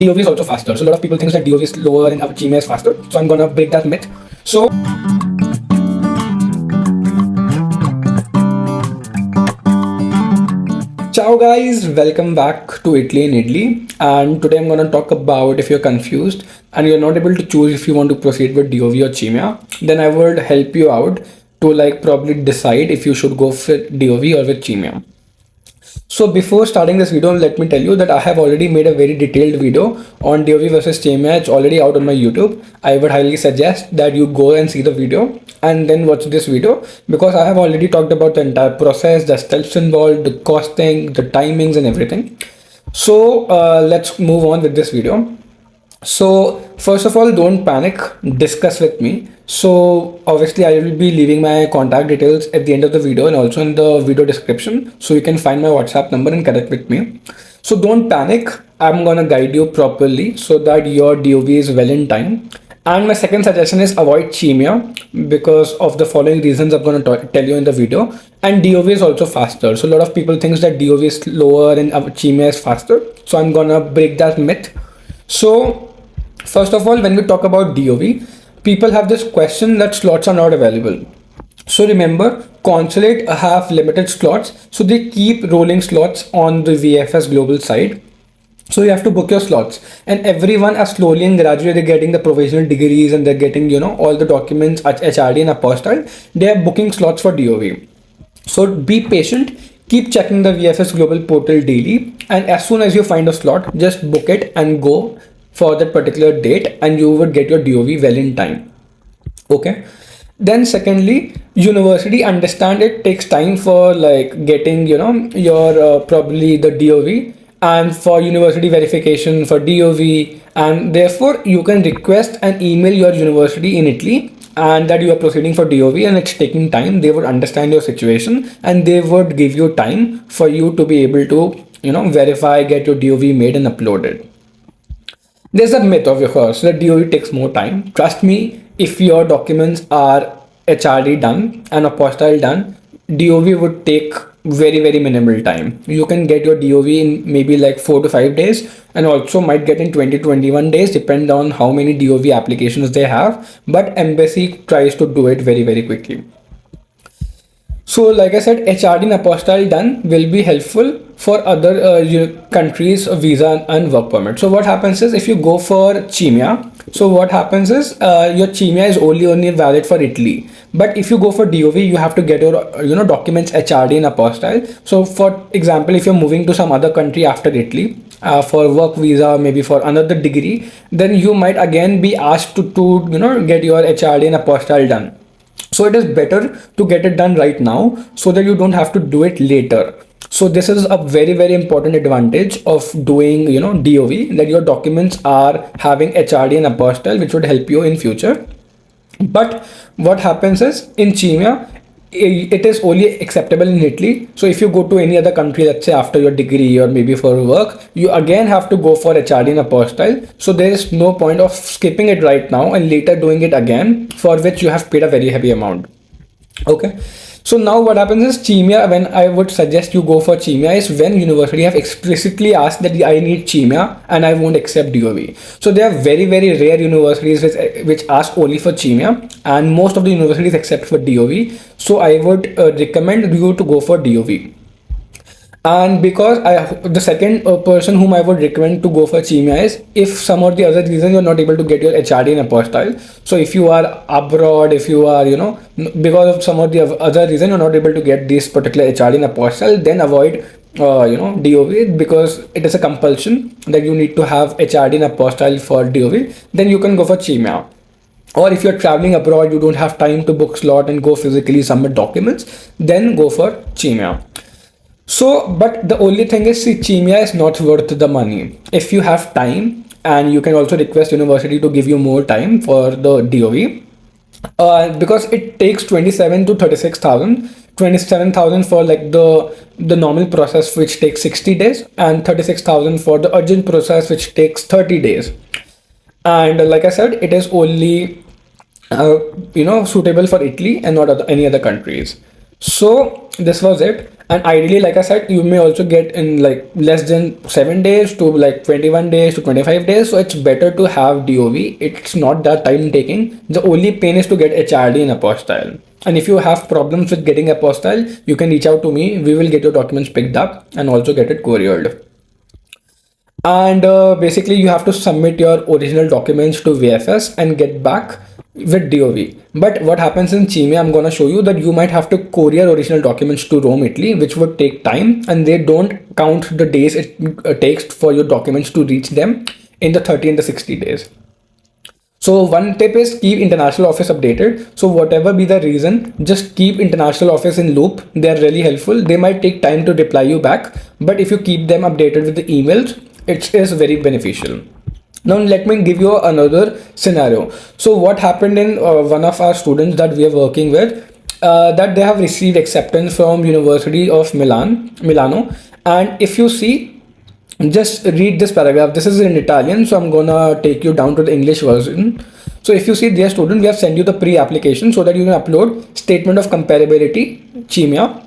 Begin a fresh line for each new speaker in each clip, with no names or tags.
DOV is also faster. So a lot of people think that DOV is slower and CIMEA is faster. So I'm gonna break that myth. So ciao guys, welcome back to Italy in Italy. And today I'm gonna talk about if you're confused and you're not able to choose if you want to proceed with DOV or CIMEA, then I would help you out to probably decide if you should go with DOV or with CIMEA. So before starting this video, let me tell you that I have already made a very detailed video on DOV versus CIMEA. It's already out on my YouTube. I would highly suggest that you go and see the video and then watch this video, because I have already talked about the entire process, the steps involved, the costing, the timings and everything. So let's move on with this video. So first of all, don't panic, discuss with me. So obviously I will be leaving my contact details at the end of the video and also in the video description, so you can find my WhatsApp number and connect with me. So don't panic, I'm gonna guide you properly so that your DOV is well in time. And my second suggestion is avoid CIMEA because of the following reasons I'm going to tell you in the video. And DOV is also faster. So a lot of people think that DOV is slower and CIMEA is faster. So I'm going to break that myth. So first of all, when we talk about DOV, people have this question that slots are not available. So remember, consulate have limited slots, so they keep rolling slots on the VFS global side. So you have to book your slots, and everyone are slowly and gradually getting the provisional degrees and they're getting, all the documents at HRD and apostille. They are booking slots for DOV. So be patient, keep checking the VFS global portal daily, and as soon as you find a slot, just book it and go for that particular date, and you would get your DOV well in time. Okay. Then secondly, university, understand it takes time for getting your probably the DOV, and for university verification for DOV, and therefore you can request and email your university in Italy and that you are proceeding for DOV and it's taking time. They would understand your situation and they would give you time for you to be able to verify, get your DOV made and uploaded. There's a myth of yours that DOV takes more time. Trust me, if your documents are HRD done and apostille done, DOV would take very minimal time. You can get your DOV in maybe 4 to 5 days, and also might get in 20 to 21 days, depend on how many DOV applications they have. But embassy tries to do it very quickly. So like I said, HRD and apostille done will be helpful for other countries visa and work permit. So what happens is if you go for CIMEA, so what happens is your CIMEA is only valid for Italy. But if you go for DOV, you have to get your documents HRD and apostille. So for example, if you're moving to some other country after Italy for work visa, maybe for another degree, then you might again be asked to get your HRD and apostille done. So it is better to get it done right now so that you don't have to do it later. So this is a very important advantage of doing DOV, that your documents are having HRD and apostille, which would help you in future. But what happens is in CIMEA, it is only acceptable in Italy. So if you go to any other country, let's say after your degree or maybe for work, you again have to go for HRD and apostille. So there is no point of skipping it right now and later doing it again, for which you have paid a very heavy amount. Okay. So now what happens is CIMEA, when I would suggest you go for CIMEA, is when university have explicitly asked that I need CIMEA and I won't accept DOV. So there are very rare universities which ask only for CIMEA, and most of the universities accept for DOV. So I would recommend you to go for DOV. And because the second person whom I would recommend to go for CIMEA is if some or the other reason you're not able to get your HRD and apostille. So if you are abroad, if you are because of some or the other reason you're not able to get this particular HRD and apostille, then avoid DOV, because it is a compulsion that you need to have HRD and apostille for DOV. Then you can go for CIMEA. Or if you're traveling abroad, you don't have time to book slot and go physically submit documents, then go for CIMEA. So, but the only thing is, see, CIMEA is not worth the money. If you have time, and you can also request university to give you more time for the DOV, because it takes 27 to 36,000. 27,000 for the normal process, which takes 60 days, and 36,000 for the urgent process, which takes 30 days. And like I said, it is only suitable for Italy and not any other countries. So this was it. And ideally, like I said, you may also get in like less than 7 days to like 21 days to 25 days. So it's better to have DOV. It's not that time taking. The only pain is to get HRD and apostille. And if you have problems with getting apostille, you can reach out to me. We will get your documents picked up and also get it couriered. And basically you have to submit your original documents to VFS and get back with DOV. But what happens in CIMEA, I'm going to show you that you might have to courier original documents to Rome, Italy, which would take time, and they don't count the days it takes for your documents to reach them in the 30 and the 60 days. So one tip is keep international office updated. So whatever be the reason, just keep international office in loop. They are really helpful. They might take time to reply you back, but if you keep them updated with the emails, it is very beneficial. Now let me give you another scenario. So what happened in one of our students that we are working with, that they have received acceptance from University of Milano, and if you see, just read this paragraph. This is in Italian, so I'm gonna take you down to the English version. So if you see, dear student, we have sent you the pre-application so that you can upload statement of comparability, CIMEA,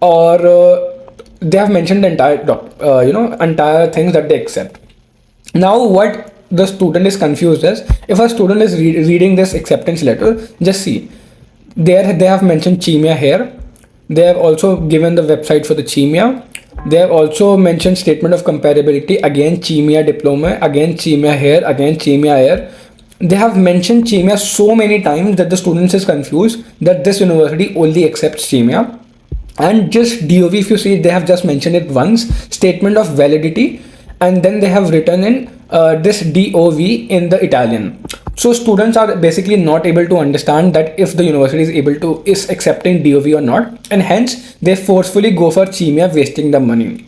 or they have mentioned the entire things that they accept. Now what the student is confused is, if a student is reading this acceptance letter, just see there they have mentioned CIMEA here. They have also given the website for the CIMEA. They have also mentioned statement of comparability, again CIMEA diploma, again CIMEA here, again CIMEA here. They have mentioned CIMEA so many times that the students is confused that this university only accepts CIMEA. And just DOV, if you see, they have just mentioned it once, statement of validity, and then they have written in this DOV in the Italian. So students are basically not able to understand that if the university is accepting DOV or not, and hence they forcefully go for CIMEA, wasting the money.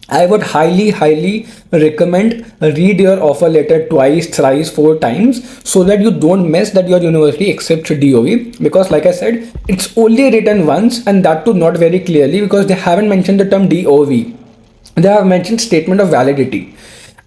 I would highly recommend read your offer letter twice, thrice, 4 times, so that you don't miss that your university accepts DOV, because like I said, it's only written once, and that too not very clearly, because they haven't mentioned the term DOV. They have mentioned statement of validity,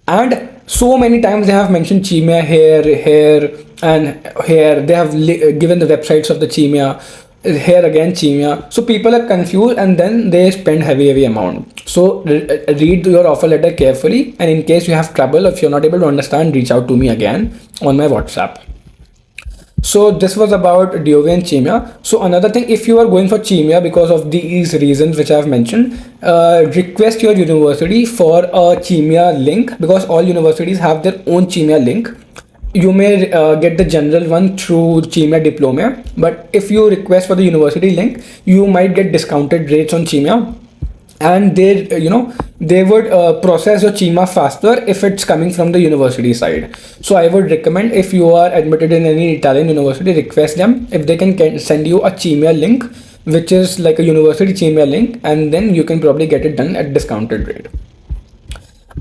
and so many times they have mentioned CIMEA here and here. They have given the websites of the CIMEA, here again CIMEA. So people are confused, and then they spend heavy amount. So read your offer letter carefully, and in case you have trouble, if you're not able to understand, reach out to me again on my WhatsApp. So this was about DOV and CIMEA. So another thing, if you are going for CIMEA because of these reasons which I have mentioned, request your university for a CIMEA link, because all universities have their own CIMEA link. You may get the general one through CIMEA diploma, but if you request for the university link, you might get discounted rates on CIMEA, and they would process your CIMA faster if it's coming from the university side. So I would recommend, if you are admitted in any Italian university, request them if they can send you a CIMA link, which is like a university CIMA link, and then you can probably get it done at discounted rate.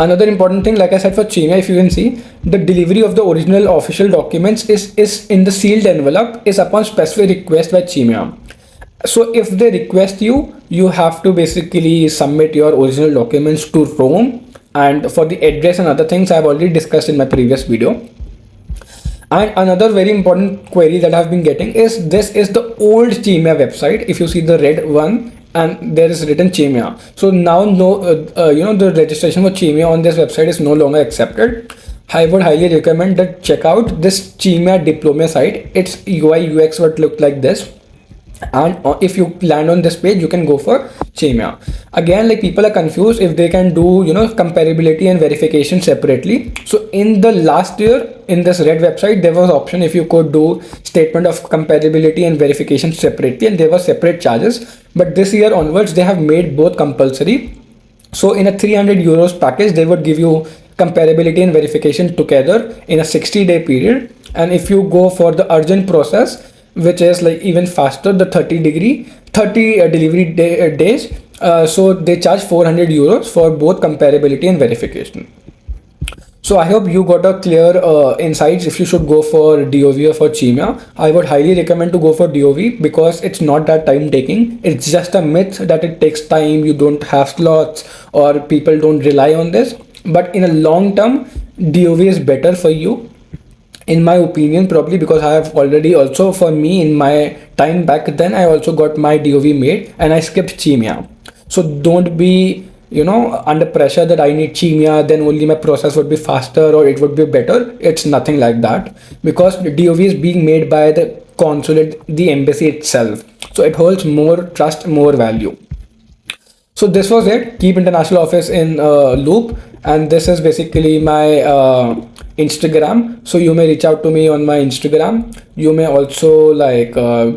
Another important thing, like I said, for CIMEA, if you can see, the delivery of the original official documents is in the sealed envelope is upon specific request by CIMEA. So if they request you, you have to basically submit your original documents to Rome, and for the address and other things I've already discussed in my previous video. And another very important query that I've been getting is, this is the old CIMEA website. If you see the red one, and there is written CIMEA. So now the registration for CIMEA on this website is no longer accepted. I would highly recommend that check out this CIMEA diploma site. Its UI UX would look like this, and if you land on this page, you can go for CIMEA. Again, like, people are confused if they can do comparability and verification separately. So in the last year, in this red website, there was option if you could do statement of comparability and verification separately, and there were separate charges. But this year onwards, they have made both compulsory. So in a 300 euros package, they would give you comparability and verification together in a 60-day period. And if you go for the urgent process, which is like even faster, the 30 delivery days, so they charge 400 euros for both comparability and verification. So I hope you got a clear insights if you should go for DOV or for CIMEA. I would highly recommend to go for DOV, because it's not that time taking. It's just a myth that it takes time, you don't have slots, or people don't rely on this. But in a long term, DOV is better for you, in my opinion, probably because I have already also, for me, in my time back then I also got my DOV made and I skipped CIMEA. So don't be, under pressure that I need CIMEA, then only my process would be faster or it would be better. It's nothing like that, because the DOV is being made by the consulate, the embassy itself. So it holds more trust, more value. So this was it. Keep international office in loop, and this is basically my Instagram. So you may reach out to me on my Instagram. You may also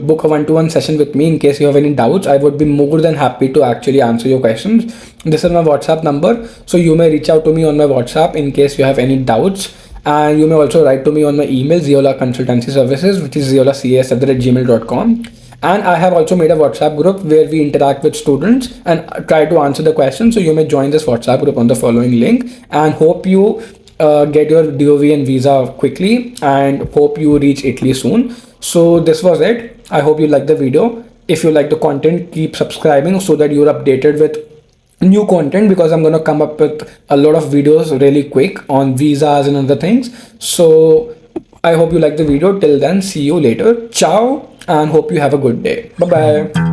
book a one-to-one session with me in case you have any doubts. I would be more than happy to actually answer your questions. This is my WhatsApp number, so you may reach out to me on my WhatsApp in case you have any doubts. And you may also write to me on my email, Ziola Consultancy Services, which is ziolacas@gmail.com. And I have also made a WhatsApp group where we interact with students and try to answer the questions. So you may join this WhatsApp group on the following link, and hope you get your DOV and visa quickly, and hope you reach Italy soon. So this was it. I hope you like the video. If you like the content, keep subscribing so that you're updated with new content, because I'm going to come up with a lot of videos really quick on visas and other things. So I hope you like the video. Till then, see you later. Ciao, and hope you have a good day. Bye bye.